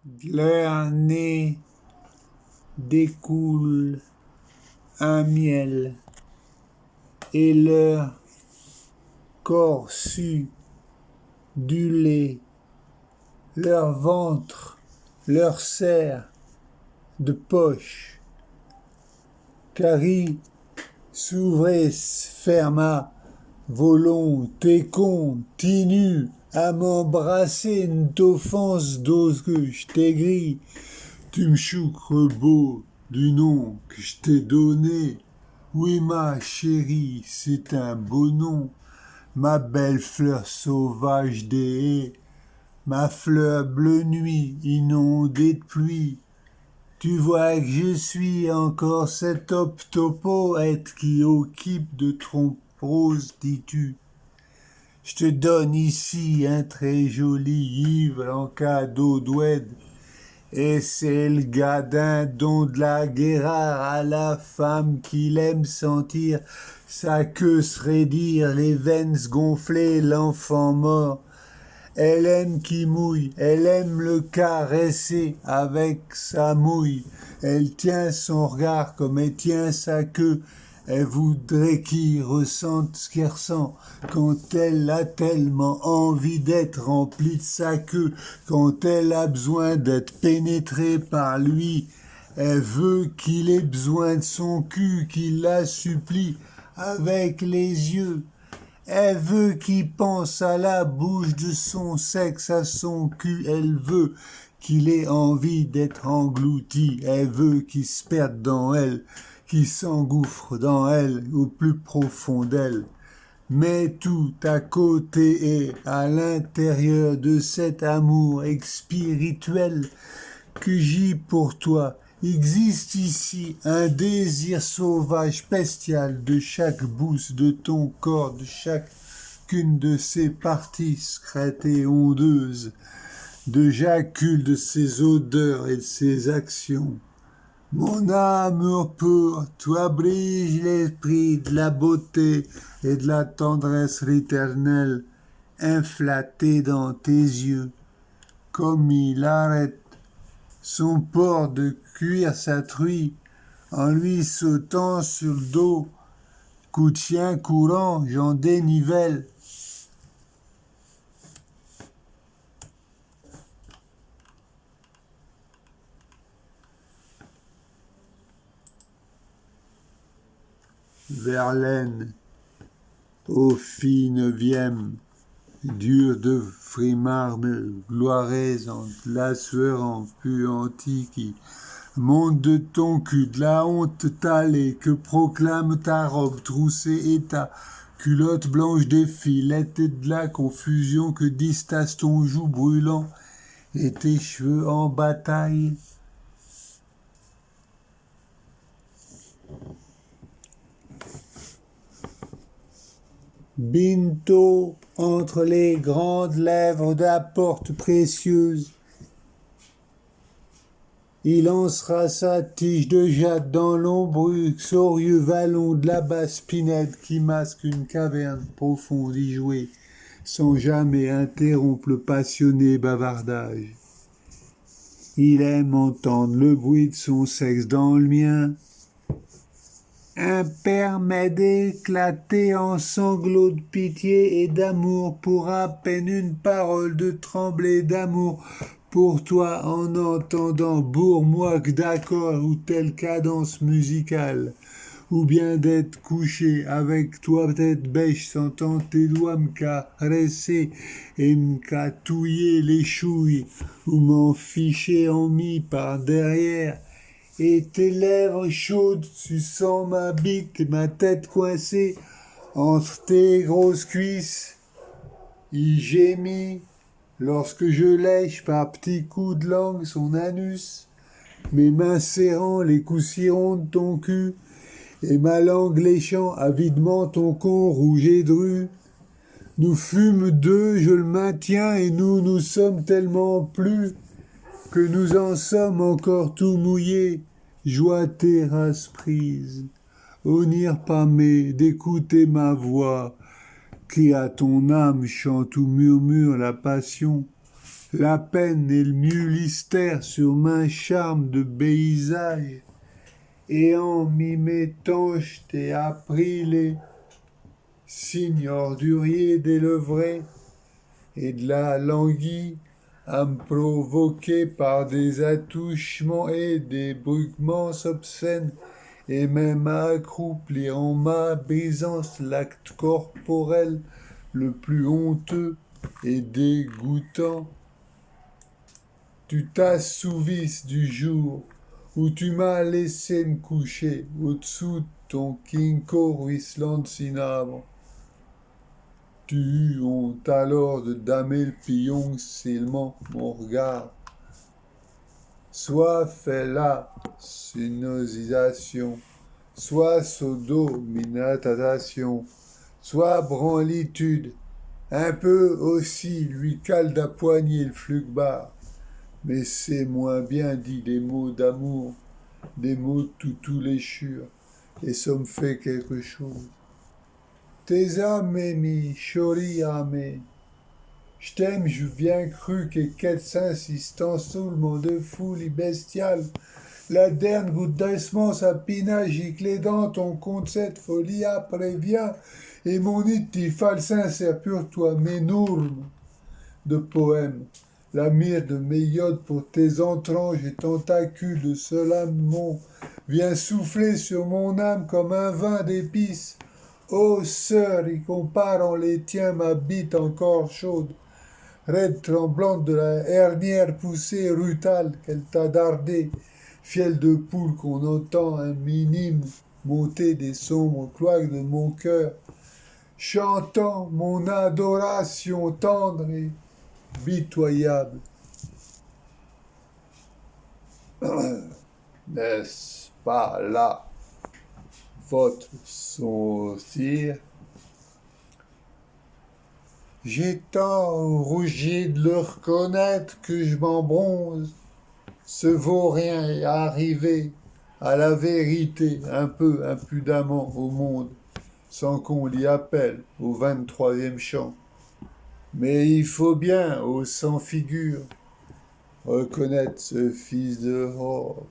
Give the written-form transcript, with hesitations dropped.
De leur nez découle un miel, et leur corps sue du lait, leur ventre leur sert de poche. Carrie s'ouvrait, ferma, volonté continue à m'embrasser, ne t'offense d'ose que je t'ai gris. Tu me choucres beau du nom que je t'ai donné. Oui, ma chérie, c'est un beau nom. Ma belle fleur sauvage des haies, ma fleur bleue nuit inondée de pluie. Tu vois que je suis encore cet optopoète qui occupe de trompe rose, dis-tu. Je te donne ici un très joli livre en cadeau d'oued. Et c'est le gadin-don de la guérard à la femme qu'il aime sentir sa queue se raidir, les veines se gonfler, l'enfant mort. Elle aime qui mouille, elle aime le caresser avec sa mouille. Elle tient son regard comme elle tient sa queue. Elle voudrait qu'il ressente ce qu'il ressent quand elle a tellement envie d'être remplie de sa queue, quand elle a besoin d'être pénétrée par lui. Elle veut qu'il ait besoin de son cul, qu'il la supplie avec les yeux. Elle veut qu'il pense à la bouche de son sexe, à son cul. Elle veut qu'il ait envie d'être englouti. Elle veut qu'il se perde dans elle, qu'il s'engouffre dans elle, au plus profond d'elle. Mais tout à côté et à l'intérieur de cet amour spirituel que j'ai pour toi, existe ici un désir sauvage, bestial de chaque bouse de ton corps, de chacune de ses parties secrètes et ondeuses, de jacule de ses odeurs et de ses actions. Mon amour pour toi brille l'esprit de la beauté et de la tendresse éternelle, inflaté dans tes yeux, comme il arrête son port de cuir s'atruit en lui sautant sur le dos. Coup de chien courant, j'en dénivelle. Verlaine, ô fille neuvième, dure de frimarme, gloiraisante, la sueur empuantie qui monte de ton cul, de la honte talée que proclame ta robe troussée et ta culotte blanche des filettes et de la confusion que distasse ton joug brûlant et tes cheveux en bataille. Bientôt, entre les grandes lèvres de la porte précieuse, il lancera sa tige de jade dans l'ombrurieux vallon de la basse pinède qui masque une caverne profonde y jouer, sans jamais interrompre le passionné bavardage. Il aime entendre le bruit de son sexe dans le mien, impermet d'éclater en sanglots de pitié et d'amour pour à peine une parole de trembler d'amour pour toi en entendant bourre-moi que d'accord ou telle cadence musicale, ou bien d'être couché avec toi tête bêche sentant tes doigts me caresser et me catouiller les chouilles ou m'en ficher en mi par derrière et tes lèvres chaudes suçant ma bite et ma tête coincée entre tes grosses cuisses. Il gémit lorsque je lèche par petits coups de langue son anus, mes mains serrant les coussirons de ton cul et ma langue léchant avidement ton con rouge et dru. Nous fûmes deux, je le maintiens, et nous sommes tellement plus que nous en sommes encore tout mouillés. Joie terrasse prise, onir pâmé d'écouter ma voix, qui à ton âme chante ou murmure la passion. la peine et le mulistère sur main charme de paysage, et en m'y mettant, je t'ai appris les signes orduriers des levrets et de la languille à me provoquer par des attouchements et des brûlements obscènes, et même à accrouplir en ma brisance l'acte corporel le plus honteux et dégoûtant. Tu t'assouvisses du jour où tu m'as laissé me coucher au-dessous de ton kinko ruisselant de cinabre. Tu eus honte alors de damer le pillon seulement mon regard. Soit fait la sinosisation, soit sodominatation, soit branlitude, un peu aussi lui cale d'appoigner le flugbar. Mais c'est moins bien dit des mots d'amour, des mots de toutou léchures, et ça me fait quelque chose. Tes âmes, mi chori amé. Je t'aime, je viens cru que quête insistant sous le monde de foule bestiale. La dernière goutte d'essence à pina gicle dans ton compte cette folie prévient. Et mon iti falsin c'est pour toi mes normes de poèmes. La mire de mes iodes pour tes entranges et tentacules de seul amont vient souffler sur mon âme comme un vin d'épices. Ô sœur, y comparant les tiens ma bite encore chaude, raide tremblante de la hernière poussée rutale qu'elle t'a dardée, fiel de poule qu'on entend un minime monter des sombres cloaques de mon cœur, chantant mon adoration tendre et pitoyable. N'est-ce pas là votre sourcil? J'ai tant rougi de le reconnaître que je m'en bronze. Ce vaurien est arrivé à la vérité un peu impudemment au monde, sans qu'on l'y appelle au 23e chant. Mais il faut bien, au sans figure, reconnaître ce fils de Rob.